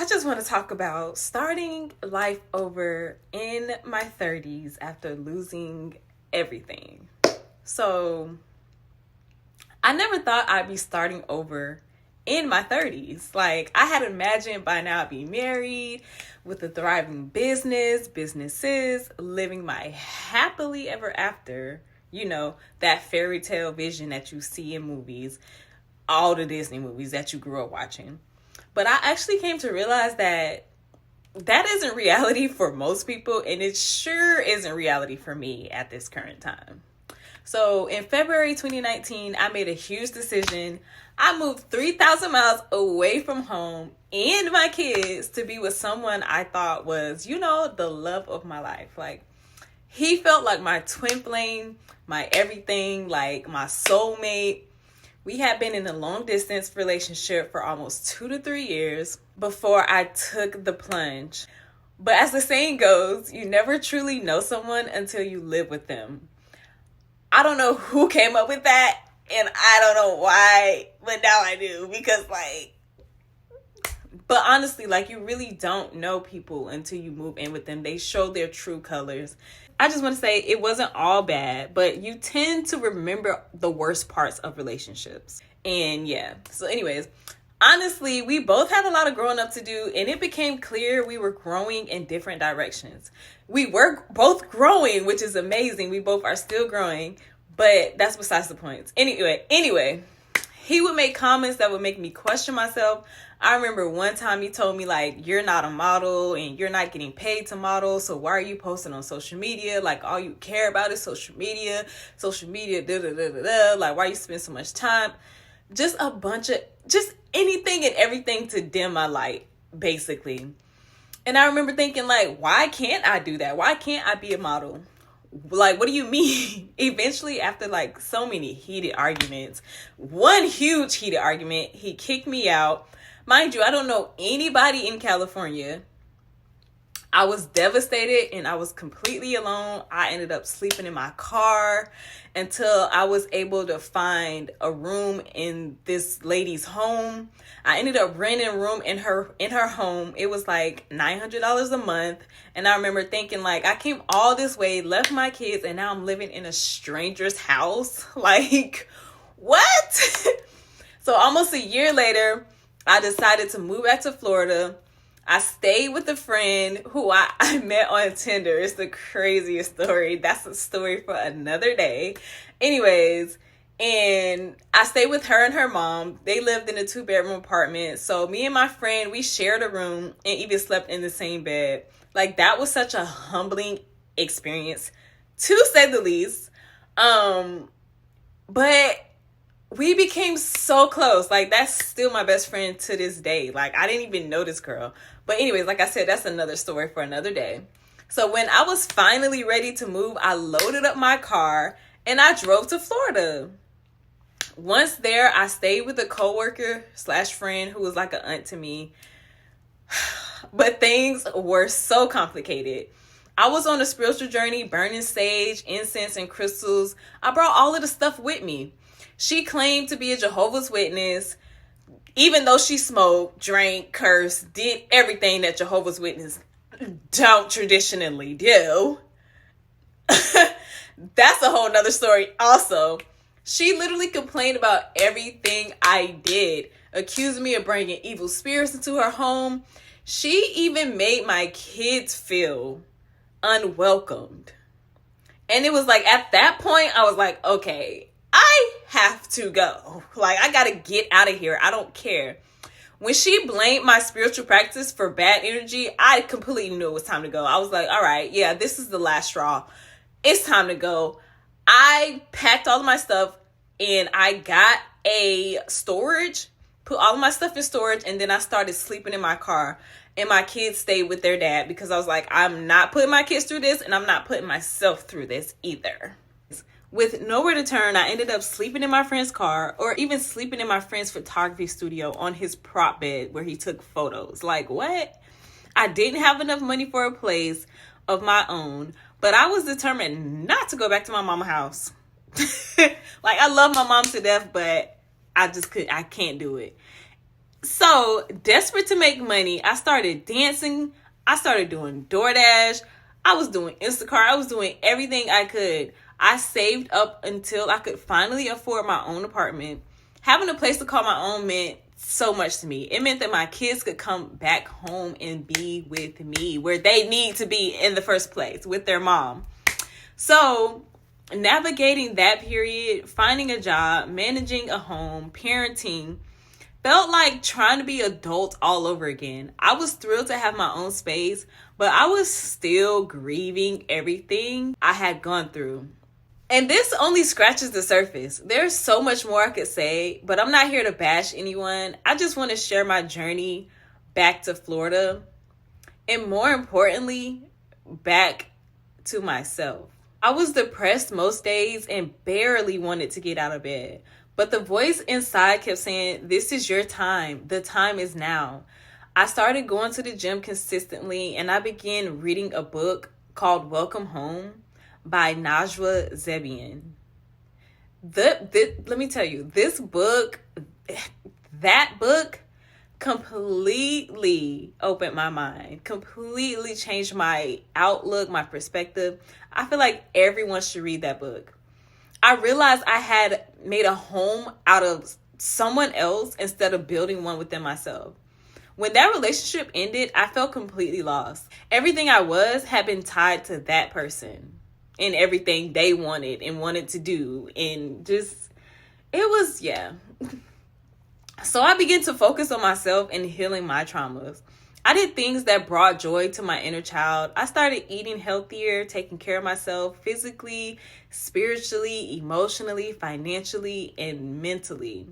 just want to talk about starting life over in my 30s after losing everything. So, I never thought I'd be starting over in my 30s. Like, I had imagined by now I'd be married with a thriving businesses, living my happily ever after, that fairy tale vision that you see in movies, all the Disney movies that you grew up watching. But I actually came to realize that isn't reality for most people, and it sure isn't reality for me at this current time. So in February 2019, I made a huge decision. I moved 3,000 miles away from home and my kids to be with someone I thought was, the love of my life. Like, he felt like my twin flame, my everything, like my soulmate. We had been in a long distance relationship for almost 2 to 3 years before I took the plunge. But as the saying goes, you never truly know someone until you live with them. I don't know who came up with that, and I don't know why, but now I do, because but honestly, you really don't know people until you move in with them. They show their true colors. I just want to say it wasn't all bad, but you tend to remember the worst parts of relationships. And yeah, so anyways, honestly, we both had a lot of growing up to do, and it became clear we were growing in different directions. We were both growing, which is amazing. We both are still growing, but that's besides the point. Anyway, he would make comments that would make me question myself. I remember one time he told me, you're not a model and you're not getting paid to model, so why are you posting on social media? All you care about is social media, why you spend so much time? Just a bunch of, just anything and everything to dim my light, basically. And I remember thinking, why can't I do that? Why can't I be a model? What do you mean? Eventually, after so many heated arguments, one huge heated argument, he kicked me out. Mind you, I don't know anybody in California. I was devastated and I was completely alone. I ended up sleeping in my car until I was able to find a room in this lady's home. I ended up renting a room in her home. It was $900 a month. And I remember thinking I came all this way, left my kids, and now I'm living in a stranger's house. What? So almost a year later, I decided to move back to Florida. I stayed with a friend who I met on Tinder. It's the craziest story. That's a story for another day. Anyways, and I stayed with her and her mom. They lived in a 2-bedroom apartment. So me and my friend, we shared a room and even slept in the same bed. That was such a humbling experience, to say the least. But we became so close. That's still my best friend to this day. I didn't even know this girl. But anyways, like I said, that's another story for another day. So when I was finally ready to move, I loaded up my car and I drove to Florida. Once there, I stayed with a coworker/friend who was like an aunt to me. But things were so complicated. I was on a spiritual journey, burning sage, incense, and crystals. I brought all of the stuff with me. She claimed to be a Jehovah's Witness, even though she smoked, drank, cursed, did everything that Jehovah's Witnesses don't traditionally do. That's a whole nother story also. She literally complained about everything I did, accusing me of bringing evil spirits into her home. She even made my kids feel unwelcomed. And it was at that point, I was okay, I have to go. I gotta get out of here. I don't care. When she blamed my spiritual practice for bad energy, I completely knew it was time to go. I was all right, yeah, this is the last straw. It's time to go. I packed all of my stuff and I got a storage, put all of my stuff in storage, and then I started sleeping in my car. And my kids stayed with their dad because I was I'm not putting my kids through this, and I'm not putting myself through this either. With nowhere to turn, I ended up sleeping in my friend's car, or even sleeping in my friend's photography studio on his prop bed where he took photos. What? I didn't have enough money for a place of my own, but I was determined not to go back to my mama's house. I love my mom to death, but I can't do it. So, desperate to make money, I started dancing. I started doing DoorDash. I was doing Instacart. I was doing everything I could. I saved up until I could finally afford my own apartment. Having a place to call my own meant so much to me. It meant that my kids could come back home and be with me where they need to be in the first place, with their mom. So, navigating that period, finding a job, managing a home, parenting, felt like trying to be adult all over again. I was thrilled to have my own space, but I was still grieving everything I had gone through. And this only scratches the surface. There's so much more I could say, but I'm not here to bash anyone. I just want to share my journey back to Florida, and more importantly, back to myself. I was depressed most days and barely wanted to get out of bed. But the voice inside kept saying, "This is your time. The time is now." I started going to the gym consistently, and I began reading a book called Welcome Home by Najwa Zebian. Let me tell you, that book completely opened my mind, completely changed my outlook, my perspective. I feel like everyone should read that book. I realized I had made a home out of someone else instead of building one within myself. When that relationship ended, I felt completely lost. Everything I was had been tied to that person and everything they wanted and wanted to do. And just, it was, yeah. So I began to focus on myself and healing my traumas. I did things that brought joy to my inner child. I started eating healthier, taking care of myself physically, spiritually, emotionally, financially, and mentally.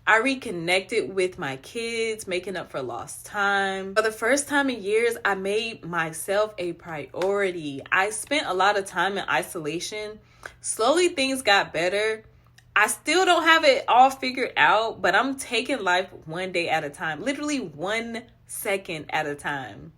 I reconnected with my kids, making up for lost time. For the first time in years, I made myself a priority. I spent a lot of time in isolation. Slowly, things got better. I still don't have it all figured out, but I'm taking life one day at a time, literally 1 second at a time.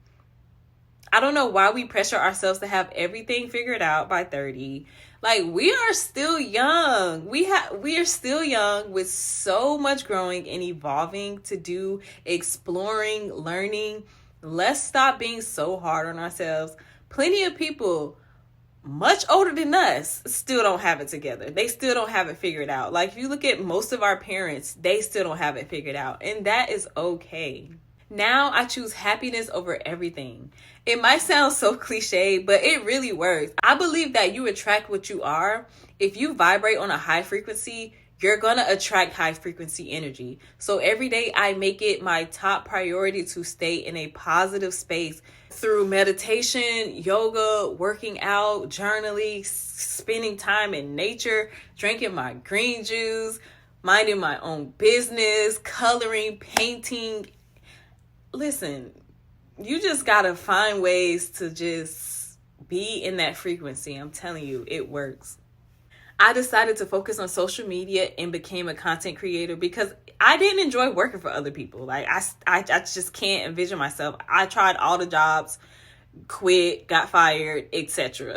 I don't know why we pressure ourselves to have everything figured out by 30. Like, we are still young. We are still young with so much growing and evolving to do, exploring, learning. Let's stop being so hard on ourselves. Plenty of people much older than us still don't have it together. They still don't have it figured out. Like, if you look at most of our parents, they still don't have it figured out. And that is okay. Now I choose happiness over everything. It might sound so cliche, but it really works. I believe that you attract what you are. If you vibrate on a high frequency, you're going to attract high frequency energy. So every day I make it my top priority to stay in a positive space through meditation, yoga, working out, journaling, spending time in nature, drinking my green juice, minding my own business, coloring, painting. Listen, you just gotta find ways to just be in that frequency. I'm telling you, it works. I decided to focus on social media and became a content creator because I didn't enjoy working for other people. Like, I just can't envision myself. I tried all the jobs, quit, got fired, etc.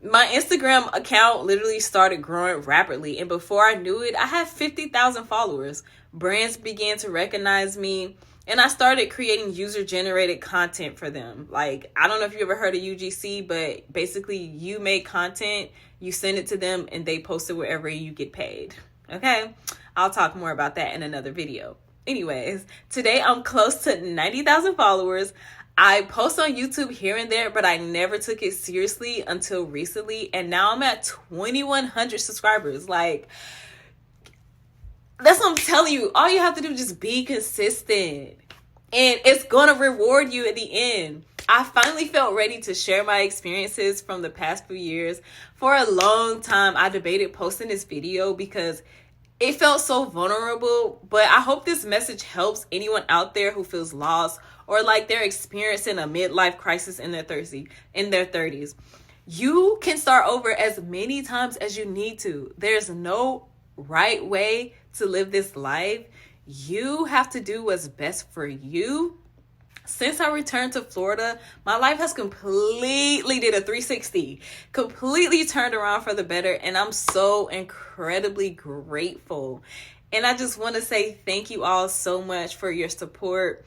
My Instagram account literally started growing rapidly, and before I knew it, I had 50,000 followers. Brands began to recognize me, and I started creating user-generated content for them. Like, I don't know if you ever heard of UGC, but basically you make content, you send it to them, and they post it wherever you get paid. Okay? I'll talk more about that in another video. Anyways, today I'm close to 90,000 followers. I post on YouTube here and there, but I never took it seriously until recently. And now I'm at 2,100 subscribers. Like, that's what I'm telling you. All you have to do is just be consistent. And it's going to reward you at the end. I finally felt ready to share my experiences from the past few years. For a long time, I debated posting this video because it felt so vulnerable. But I hope this message helps anyone out there who feels lost or like they're experiencing a midlife crisis in their 30s. You can start over as many times as you need to. There's no right way to live this life. You have to do what's best for you. Since I returned to Florida, my life has completely did a 360, completely turned around for the better, and I'm so incredibly grateful. And I just want to say thank you all so much for your support.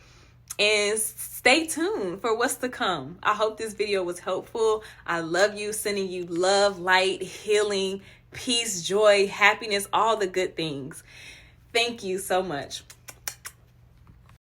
And stay tuned for what's to come. I hope this video was helpful. I love you. Sending you love, light, healing, peace, joy, happiness, all the good things. Thank you so much.